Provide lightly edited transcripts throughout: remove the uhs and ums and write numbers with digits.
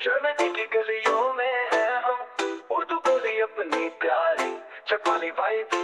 Germany की गलियों में है हम उर्दू बोली अपनी प्यारी चकवाली वाइब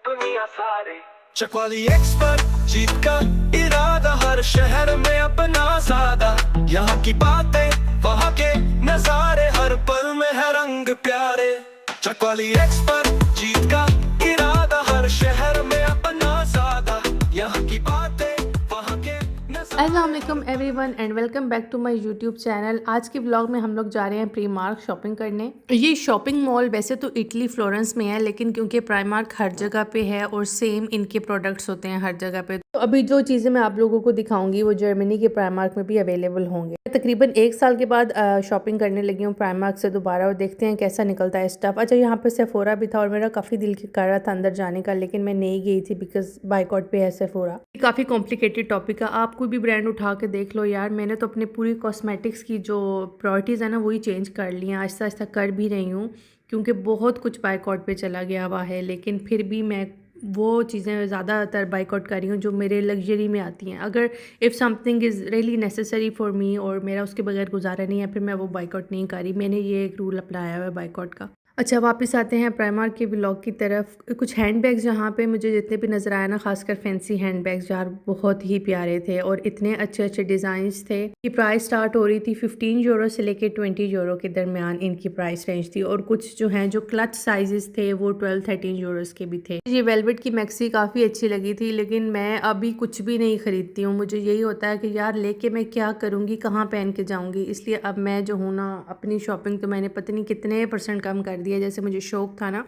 दुनिया सारी चकवाली एक्सपर्ट जीत का इरादा हर शहर में अपना सादा यहाँ की बातें वहाँ के नजारे हर पल में है रंग प्यारे चकवाली एक्सपर्ट जीत का इरादा हर शहर में अपना सादा यहाँ की बातें वहाँ के अस्सलाम वालेकुम everyone and welcome back to my YouTube channel. आज के व्लॉग में हम लोग जा रहे हैं प्राइमार्क शॉपिंग करने। ये शॉपिंग मॉल वैसे तो इटली फ्लोरेंस में है, लेकिन क्योंकि प्राइमार्क हर जगह पे है और सेम इनके प्रोडक्ट्स होते हैं हर जगह पे, तो अभी जो चीज़ें मैं आप लोगों को दिखाऊंगी वो जर्मनी के प्राइमार्क में भी अवेलेबल होंगे। तकरीबन 1 साल के बाद शॉपिंग करने लगी हूँ प्राइमार्क से दोबारा, और देखते हैं कैसा निकलता है स्टफ। अच्छा, यहाँ पे सेफोरा भी था और मेरा काफ़ी दिल कर रहा था अंदर जाने का, लेकिन मैं नहीं गई थी बिकॉज बाइकआउट पे है सेफोरा। काफ़ी कॉम्प्लिकेटेड टॉपिक है, आप कोई भी ब्रांड उठा के देख लो यार। मैंने तो अपने पूरी कॉस्मेटिक्स की जो प्रायोरिटीज़ है ना वही चेंज कर ली हैं, आहिस्ता आहिस्ता कर भी रही हूँ, क्योंकि बहुत कुछ बाइकआउट पे चला गया हुआ है। लेकिन फिर भी मैं वो चीज़ें ज़्यादातर बाइकआउट कर रही हूँ जो मेरे लग्जरी में आती हैं। अगर if something is really necessary for me और मेरा उसके बगैर गुजारा नहीं है, फिर मैं वो बाइकआउट नहीं कर रही। मैंने ये एक रूल अपनाया हुआ है बाइकआउट का। अच्छा, वापस आते हैं प्राइमार्क के व्लॉग की तरफ। कुछ हैंड बैग्स जहाँ पे मुझे जितने भी नज़र आया ना, खासकर फैंसी हैंड बैग्स यार बहुत ही प्यारे थे और इतने अच्छे अच्छे डिज़ाइंस थे। की प्राइस स्टार्ट हो रही थी 15 यूरो से लेके 20 यूरो के दरमियान इनकी प्राइस रेंज थी, और कुछ जो हैं जो क्लच साइजेस थे वो 12-13 यूरोस के भी थे। ये वेलवेट की मैक्सी काफ़ी अच्छी लगी थी, लेकिन मैं अभी कुछ भी नहीं खरीदती हूँ। मुझे यही होता है कि यार लेके मैं क्या करूँगी, कहाँ पहन के जाऊँगी, इसलिए अब मैं जो हूँ ना अपनी शॉपिंग तो मैंने पता नहीं कितने % कम कर दिया। जैसे मुझे शौक था ना,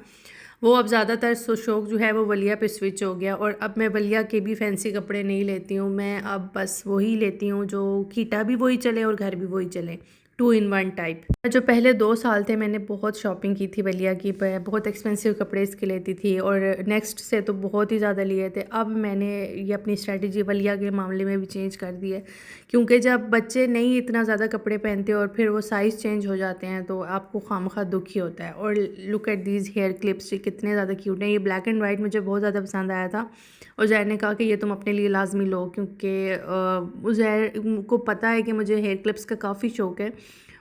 वो अब ज़्यादातर शौक जो है वो वलिया पे स्विच हो गया, और अब मैं वलिया के भी फैंसी कपड़े नहीं लेती हूँ। मैं अब बस वही लेती हूँ जो कीटा भी वही चले और घर भी वही चले, 2 in 1 टाइप। जो पहले 2 साल थे मैंने बहुत शॉपिंग की थी वलिया की, बहुत एक्सपेंसिव कपड़े इसके लेती थी, और नेक्स्ट से तो बहुत ही ज़्यादा लिए थे। अब मैंने ये अपनी स्ट्रेटजी वलिया के मामले में भी चेंज कर दी है, क्योंकि जब बच्चे नहीं इतना ज़्यादा कपड़े पहनते और फिर वो साइज़ चेंज हो जाते हैं तो आपको खामखा दुख ही होता है। और look at these hair clips, कितने ज़्यादा क्यूट हैं। ये ब्लैक एंड वाइट मुझे बहुत ज़्यादा पसंद आया था, और ज़ैर ने कहा कि ये तुम अपने लिए लाजमी लो, क्योंकि ज़ैर को पता है कि मुझे हेयर क्लिप्स का काफ़ी शौक है।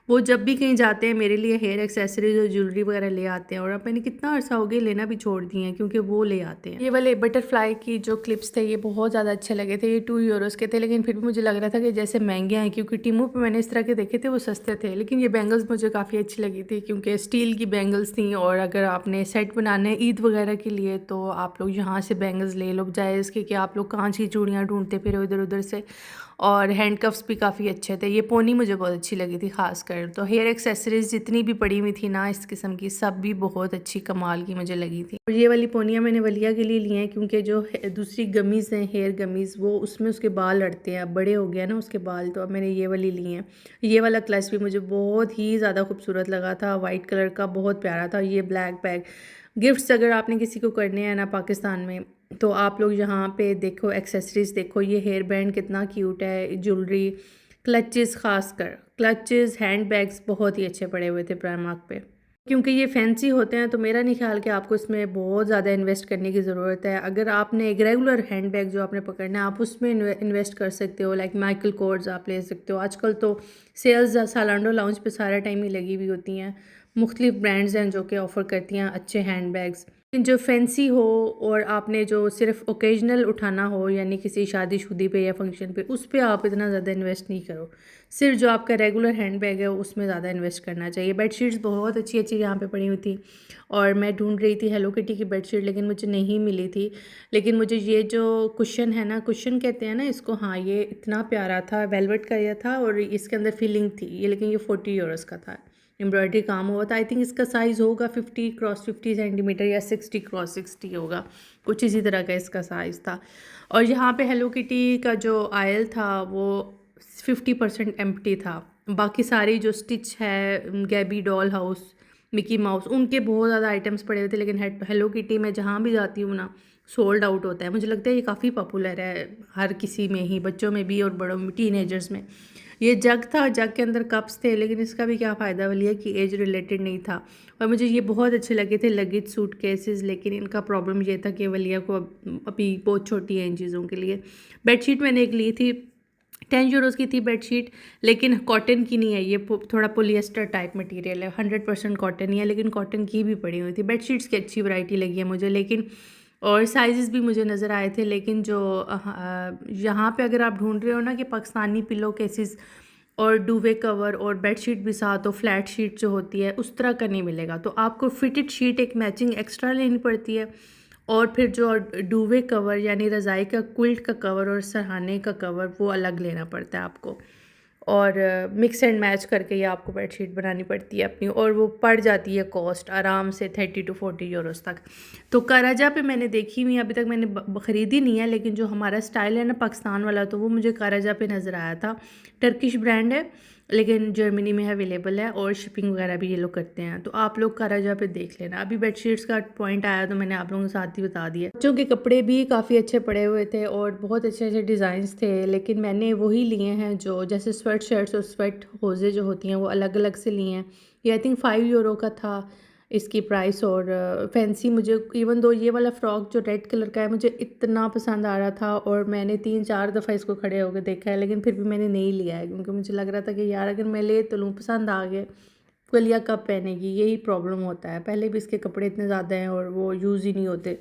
वो जब भी कहीं जाते हैं मेरे लिए हेयर एक्सेसरीज और ज्वेलरी वगैरह ले आते हैं, और अब मैंने कितना अर्सा हो गया लेना भी छोड़ दिए हैं क्योंकि वो ले आते हैं। ये वाले बटरफ्लाई की जो क्लिप्स थे ये बहुत ज़्यादा अच्छे लगे थे। ये 2 यूरोस के थे, लेकिन फिर भी मुझे लग रहा था कि जैसे महंगे हैं, क्योंकि टीमू पे मैंने इस तरह के देखे थे वो सस्ते थे। लेकिन ये बैंगल्स मुझे काफ़ी अच्छी लगी थी क्योंकि स्टील की बैंगल्स थी, और अगर आपने सेट बनाने ईद वगैरह के लिए तो आप लोग यहाँ से बैंगल्स ले लो, बजाय इसके कि आप लोग कांच की चूड़ियाँ ढूंढते फिर इधर उधर से। और हैंड कफ्स भी काफ़ी अच्छे थे। ये पोनी मुझे बहुत अच्छी लगी थी खासकर। तो हेयर एक्सेसरीज जितनी भी पड़ी हुई थी ना इस किस्म की, सब भी बहुत अच्छी कमाल की मुझे लगी थी। और ये वाली पोनियाँ मैंने वलिया के लिए ली हैं, क्योंकि जो दूसरी गमीज़ हैं हेयर गमीज़, वो उसमें उसके बाल लड़ते हैं, अब बड़े हो गया ना उसके बाल, तो अब मैंने ये वाली ली हैं। ये वाला क्लच भी मुझे बहुत ही ज़्यादा खूबसूरत लगा था, वाइट कलर का, बहुत प्यारा था। ये ब्लैक बैग गिफ्ट्स अगर आपने किसी को करने हैं ना पाकिस्तान में, तो आप लोग यहाँ पे देखो एक्सेसरीज़ देखो, ये हेयर बैंड कितना क्यूट है, ज्वेलरी, क्लचेस, खासकर क्लचेस, हैंड बैग्स बहुत ही अच्छे पड़े हुए थे प्राइमार्क पे। क्योंकि ये फैंसी होते हैं तो मेरा नहीं ख्याल कि आपको इसमें बहुत ज़्यादा इन्वेस्ट करने की ज़रूरत है। अगर आपने एक रेगुलर हैंड बैग जो आपने पकड़ना है आप उसमें इन्वेस्ट कर सकते हो, लाइक माइकल कोर्स आप ले सकते हो। आजकल तो सेल्स सालांडो लाउंज पे सारा टाइम ही लगी हुई होती हैं, मुख्तलिफ ब्रांड्स हैं जो कि ऑफ़र करती हैं अच्छे हैंड बैग्स। जो फैंसी हो और आपने जो सिर्फ ओकेजनल उठाना हो, यानी किसी शादी पे या फंक्शन पे, उस पे आप इतना ज़्यादा इन्वेस्ट नहीं करो। सिर्फ जो आपका रेगुलर हैंड बैग है उसमें ज़्यादा इन्वेस्ट करना चाहिए। बेडशीट्स बहुत अच्छी अच्छी यहाँ पे पड़ी हुई थी, और मैं ढूंढ रही थी हेलो किटी की बेडशीट, लेकिन मुझे नहीं मिली थी। लेकिन मुझे ये जो कुशन है ना, कुशन कहते हैं ना इसको, हाँ, ये इतना प्यारा था, वेलवेट का ये था और इसके अंदर फीलिंग थी ये, लेकिन ये 40 यूरोस का था। एम्ब्रॉयडरी काम हुआ था। आई थिंक इसका साइज़ होगा 50x50 सेंटीमीटर या 60x60 होगा, कुछ इसी तरह का इसका साइज़ था। और यहाँ पे हेलो किटी का जो आयल था वो 50% एम्प्टी था, बाकी सारी जो स्टिच है, गैबी डॉल हाउस, मिकी माउस, उनके बहुत ज़्यादा आइटम्स पड़े हुए थे। लेकिन हेलो किटी में जहाँ भी जाती हूँ ना सोल्ड आउट होता है। मुझे लगता है ये काफ़ी पॉपुलर है हर किसी में ही, बच्चों में भी और बड़ों में, टीनेजर्स में। ये जग था, जग के अंदर कप्स थे, लेकिन इसका भी क्या फ़ायदा वलिया कि एज रिलेटेड नहीं था। और मुझे ये बहुत अच्छे लगे थे लगेज सूट केसेस, लेकिन इनका प्रॉब्लम ये था कि वलिया को अभी बहुत छोटी है इन चीज़ों के लिए। बेडशीट मैंने एक ली थी 10 यूरोज़ की थी बेडशीट, लेकिन कॉटन की नहीं है ये, थोड़ा पोलिएस्टर टाइप मटेरियल है, 100% कॉटन ही है, लेकिन कॉटन की भी पड़ी हुई थी। बेडशीट्स की अच्छी वैरायटी लगी है मुझे, लेकिन और साइज़ भी मुझे नज़र आए थे, लेकिन जो यहाँ पे अगर आप ढूंढ रहे हो ना कि पाकिस्तानी पिलो केसेस और डूवे कवर और बेडशीट भी साथ हो, फ्लैट शीट जो होती है उस तरह का नहीं मिलेगा। तो आपको फिटेड शीट एक मैचिंग एक्स्ट्रा लेनी पड़ती है, और फिर जो डूवे कवर यानी रज़ाई का क्विल्ट का कवर और सरहाने का कवर वो अलग लेना पड़ता है आपको, और मिक्स एंड मैच करके ये आपको बेडशीट बनानी पड़ती है अपनी, और वो पड़ जाती है कॉस्ट आराम से 30 to 40 यूरोज़ तक। तो कराजा पे मैंने देखी हुई, अभी तक मैंने ख़रीदी नहीं है, लेकिन जो हमारा स्टाइल है ना पाकिस्तान वाला, तो वो मुझे कराजा पे नज़र आया था। टर्किश ब्रांड है, लेकिन जर्मनी में अवेलेबल है, और शिपिंग वगैरह भी ये लोग करते हैं, तो आप लोग कराजा पे देख लेना। अभी बेडशीट्स का पॉइंट आया तो मैंने आप लोगों के साथ ही बता दिया। बच्चों के कपड़े भी काफ़ी अच्छे पड़े हुए थे और बहुत अच्छे अच्छे डिज़ाइंस थे, लेकिन मैंने वही लिए हैं जो जैसे स्वेट शर्ट्स और स्वेट होज़े जो होती हैं वो अलग अलग से लिए हैं। ये आई थिंक 5 यूरो का था इसकी प्राइस, और फैंसी मुझे इवन दो ये वाला फ़्रॉक जो रेड कलर का है मुझे इतना पसंद आ रहा था, और मैंने 3-4 दफ़ा इसको खड़े होकर देखा है, लेकिन फिर भी मैंने नहीं लिया है, क्योंकि मुझे लग रहा था कि यार अगर मैं ले तो लूँ, पसंद आ गए, गलिया कब पहनेगी, यही प्रॉब्लम होता है। पहले भी इसके कपड़े इतने ज़्यादा हैं और वो यूज़ ही नहीं होते।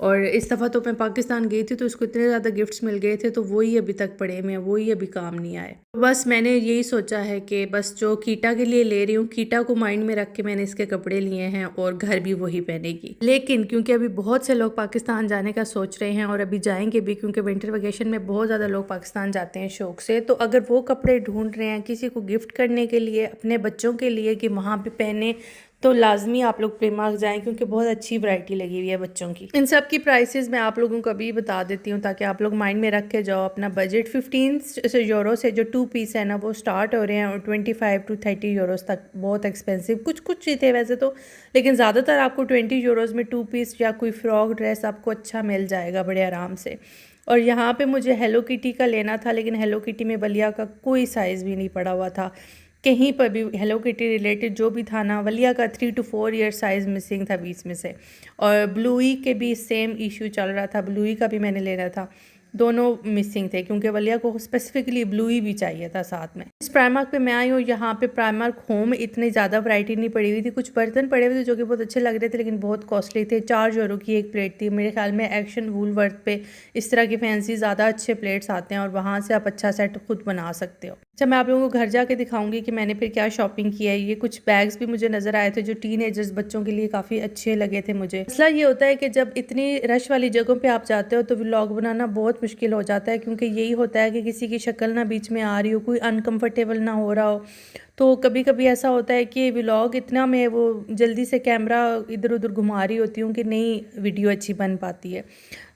और इस दफ़ा तो मैं पाकिस्तान गई थी तो इसको इतने ज़्यादा गिफ्ट्स मिल गए थे, तो वही अभी तक पड़े हुए हैं, वही अभी काम नहीं आए। बस मैंने यही सोचा है कि बस जो कीटा के लिए ले रही हूँ, कीटा को माइंड में रख के मैंने इसके कपड़े लिए हैं, और घर भी वही पहनेगी। लेकिन क्योंकि अभी बहुत से लोग पाकिस्तान जाने का सोच रहे हैं, और अभी जाएंगे भी, क्योंकि विंटर वेकेशन में बहुत ज़्यादा लोग पाकिस्तान जाते हैं शौक से, तो अगर वो कपड़े ढूंढ रहे हैं किसी को गिफ्ट करने के लिए, अपने बच्चों के लिए कि वहाँ पर पहने, तो लाजमी आप लोग प्रीमार्क जाएं, क्योंकि बहुत अच्छी वैरायटी लगी हुई है बच्चों की। इन सब की प्राइसेस मैं आप लोगों को अभी बता देती हूँ, ताकि आप लोग माइंड में रख के जाओ अपना बजट। 15 यूरो से जो 2 पीस है ना वो स्टार्ट हो रहे हैं, और 25 to 30 यूरोज़ तक बहुत एक्सपेंसिव कुछ ही थे वैसे तो, लेकिन ज़्यादातर आपको 20 यूरोज़ में 2 पीस या कोई फ्रॉक ड्रेस आपको अच्छा मिल जाएगा बड़े आराम से। और यहाँ पे मुझे हेलो किटी का लेना था, लेकिन हेलो किटी में वलिया का कोई साइज़ भी नहीं पड़ा हुआ था कहीं पर भी। हेलो किटी रिलेटेड जो भी था ना, वलिया का 3 to 4 ईयर साइज़ मिसिंग था बीच में से, और ब्लूई के भी सेम इशू चल रहा था, ब्लूई का भी मैंने लेना था, दोनों मिसिंग थे, क्योंकि वलिया को स्पेसिफिकली ब्लूई भी चाहिए था साथ में। इस प्राइमार्क पे मैं आई हूँ, यहाँ पे प्राइमार्क होम इतनी ज़्यादा वैरायटी नहीं पड़ी हुई थी, कुछ बर्तन पड़े हुए थे जो कि बहुत अच्छे लग रहे थे, लेकिन बहुत कॉस्टली थे। 4 यूरो की एक प्लेट थी मेरे ख्याल में। एक्शन वूलवर्थ पे इस तरह की फैंसी ज़्यादा अच्छे प्लेट्स आते हैं, और वहाँ से आप अच्छा सेट खुद बना सकते हो। अच्छा, मैं आप लोगों को घर जाके दिखाऊंगी कि मैंने फिर क्या शॉपिंग किया है। ये कुछ बैग्स भी मुझे नज़र आए थे जो टीनेजर्स बच्चों के लिए काफ़ी अच्छे लगे थे मुझे। मसला ये होता है कि जब इतनी रश वाली जगहों पे आप जाते हो तो व्लॉग बनाना बहुत मुश्किल हो जाता है, क्योंकि यही होता है कि किसी की शक्ल ना बीच में आ रही हो, कोई अनकम्फर्टेबल ना हो रहा हो। तो कभी कभी ऐसा होता है कि व्लॉग इतना मैं वो जल्दी से कैमरा इधर उधर घुमा रही होती हूँ कि नहीं वीडियो अच्छी बन पाती है।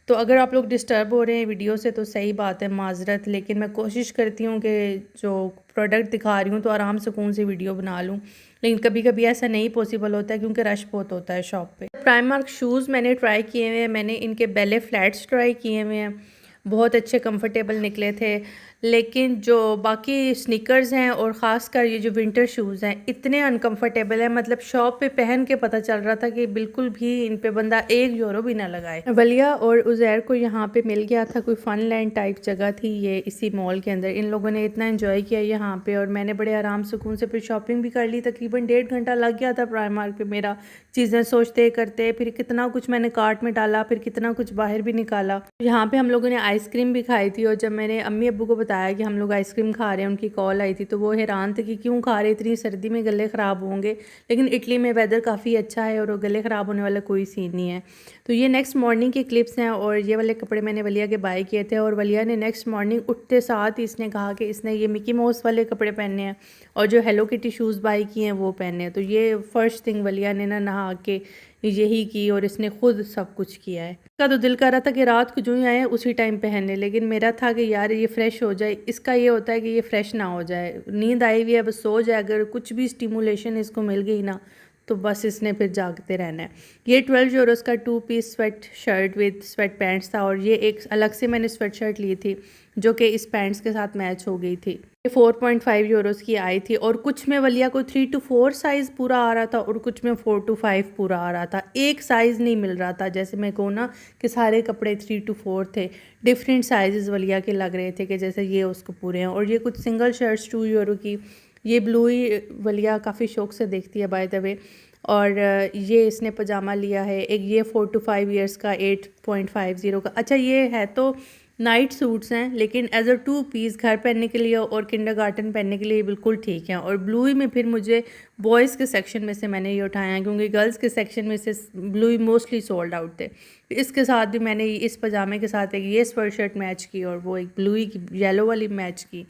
तो अगर आप लोग डिस्टर्ब हो रहे हैं वीडियो से तो सही बात है, माजरत, लेकिन मैं कोशिश करती हूँ कि जो प्रोडक्ट दिखा रही हूँ तो आराम सुकून से वीडियो बना लूँ, लेकिन कभी कभी ऐसा नहीं पॉसिबल होता है क्योंकि रश बहुत होता है शॉप पे। प्राइमार्क शूज़ मैंने ट्राई किए हुए हैं, मैंने इनके बेले फ्लैट्स ट्राई किए हुए हैं, बहुत अच्छे कंफर्टेबल निकले थे। लेकिन जो बाकी स्नीकर्स हैं और ख़ासकर ये जो विंटर शूज़ हैं इतने अनकंफर्टेबल हैं, मतलब शॉप पे पहन के पता चल रहा था कि बिल्कुल भी इन पे बंदा 1 यूरो भी ना लगाए। वलिया और उज़ैर को यहाँ पे मिल गया था, कोई फन लैंड टाइप जगह थी ये इसी मॉल के अंदर। इन लोगों ने इतना एंजॉय किया यहाँ पे, और मैंने बड़े आराम सुकून से फिर शॉपिंग भी कर ली। तकरीबन 1.5 घंटा लग गया था प्राइमार्क पे मेरा, चीज़ें सोचते करते, फिर कितना कुछ मैंने कार्ट में डाला, फिर कितना कुछ बाहर भी निकाला। यहाँ पे हम लोगों ने आइसक्रीम भी खाई थी, और जब मैंने अम्मी अब्बू को बताया कि हम लोग आइसक्रीम खा रहे हैं, उनकी कॉल आई थी, तो वो हैरान थे कि क्यों खा रहे, इतनी सर्दी में गले ख़राब होंगे। लेकिन इटली में वेदर काफ़ी अच्छा है और गले ख़राब होने वाला कोई सीन नहीं है। तो ये नेक्स्ट मॉर्निंग की क्लिप्स हैं, और ये वाले कपड़े मैंने वलिया के बाय किए थे, और वलिया ने नेक्स्ट मॉर्निंग उठते साथ ही इसने कहा कि इसने ये मिकी माउस वाले कपड़े पहनने हैं, और जो हेलो किटी शूज़ बाय किए हैं वो पहने हैं। तो ये फर्स्ट थिंग वलिया ने ना नहा के यही की, और इसने खुद सब कुछ किया है। इसका तो दिल कर रहा था कि रात को जो ही आए उसी टाइम पहनने, लेकिन मेरा था कि यार ये फ्रेश हो जाए। इसका ये होता है कि ये फ्रेश ना हो जाए, नींद आई हुई है बस सो जाए, अगर कुछ भी स्टिमुलेशन इसको मिल गई ना तो बस इसने फिर जागते रहना है। ये 12 यूरोस का 2 piece sweat shirt with sweat pants था, और ये एक अलग से मैंने स्वेट शर्ट ली थी जो कि इस पैंट्स के साथ मैच हो गई थी। ये 4.5 यूरोस की आई थी, और कुछ में वलिया को 3 to 4 साइज़ पूरा आ रहा था और कुछ में 4 to 5 पूरा आ रहा था। एक साइज़ नहीं मिल रहा था, जैसे मैं कहूँ ना कि सारे कपड़े 3 to 4 थे, डिफरेंट साइज़ वलिया के लग रहे थे कि जैसे ये उसको पूरे हैं। और ये कुछ सिंगल शर्ट्स 2 यूरो की, ये ब्लू ही वलिया काफ़ी शौक से देखती है बाय द वे। और ये इसने पजामा लिया है एक, ये 4 to 5 ईयर्स का 8.50 का। अच्छा ये है तो नाइट सूट्स हैं, लेकिन एज अ 2 पीस घर पहनने के लिए और किंडरगार्टन पहनने के लिए बिल्कुल ठीक है। और ब्लू ही में फिर मुझे बॉयज़ के सेक्शन में से मैंने ये उठाया है, क्योंकि गर्ल्स के सेक्शन में से ब्लू ही मोस्टली सोल्ड आउट थे। इसके साथ भी मैंने इस पजामे के साथ एक ये स्वेट शर्ट मैच की और वो एक ब्लू ही की येलो वाली मैच की।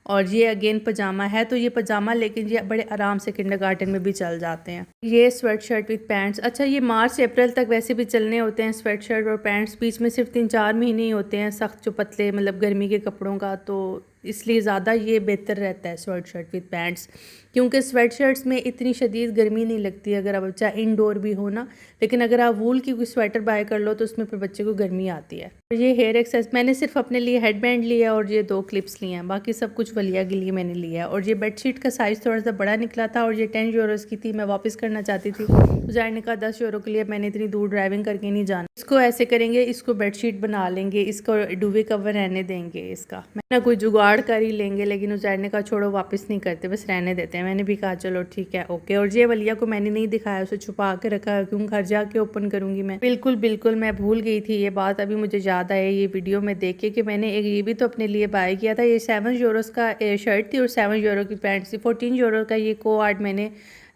और ये अगेन पजामा है, तो ये पजामा लेकिन ये बड़े आराम से किंडरगार्टन में भी चल जाते हैं। ये स्वेट शर्ट विद पैंट्स, अच्छा ये मार्च से अप्रैल तक वैसे भी चलने होते हैं स्वेट शर्ट और पैंट्स, बीच में सिर्फ 3-4 महीने ही होते हैं सख्त जो पतले मतलब गर्मी के कपड़ों का, तो इसलिए ज़्यादा ये बेहतर रहता है स्वेट शर्ट विद पैंट्स, क्योंकि स्वेट शर्ट्स में इतनी शदीद गर्मी नहीं लगती अगर आप बच्चा इंडोर भी हो ना, लेकिन अगर आप वूल की कोई स्वेटर बाय कर लो तो उसमें फिर बच्चे को गर्मी आती है। ये हेयर एक्सेस मैंने सिर्फ अपने लिए हेड बैंड लिया और ये 2 क्लिप्स लिए हैं, बाकी सब कुछ वलिया के लिए मैंने लिया है। और ये बेडशीट का साइज़ थोड़ा सा बड़ा निकला था और ये 10 यूरोस की थी, मैं वापस करना चाहती थी। ज़ाहिर ने कहा 10 यूरो के लिए मैंने इतनी दूर ड्राइविंग करके नहीं जाना। इसको ऐसे करेंगे, इसको बेडशीट बना लेंगे, इसको डुवे कवर रहने देंगे, इसका मैं ना कोई जुगाड़ कर ही लेंगे, लेकिन उजायर ने कहा छोड़ो वापस नहीं करते, बस रहने देते हैं। मैंने भी कहा चलो ठीक है ओके। और ये वलिया को मैंने नहीं दिखाया, उसे छुपा के रखा, क्यों घर जाके ओपन करूँगी मैं। बिल्कुल मैं भूल गई थी ये बात, अभी मुझे याद आया ये वीडियो में देख के कि मैंने एक ये भी तो अपने लिए बाय किया था। ये 7 यूरोस का शर्ट थी और 7 यूरो की पैंट थी। 14 यूरो का ये कोआर्ड मैंने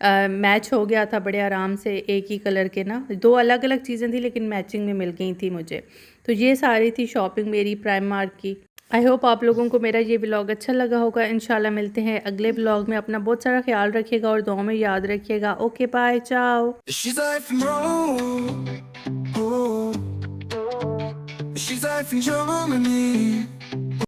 मैच हो गया था बड़े आराम से, एक ही कलर के ना, 2 अलग अलग चीज़ें थी लेकिन मैचिंग में मिल गई थी मुझे। तो ये सारी थी शॉपिंग मेरी प्राइमार्क की। आई होप आप लोगों को मेरा ये व्लॉग अच्छा लगा होगा। इंशाल्लाह मिलते हैं अगले व्लॉग में। अपना बहुत सारा ख्याल रखिएगा और दुआ में याद रखिएगा। ओके बाय, चाओ। She's like from Rome, oh. She's like from Germany.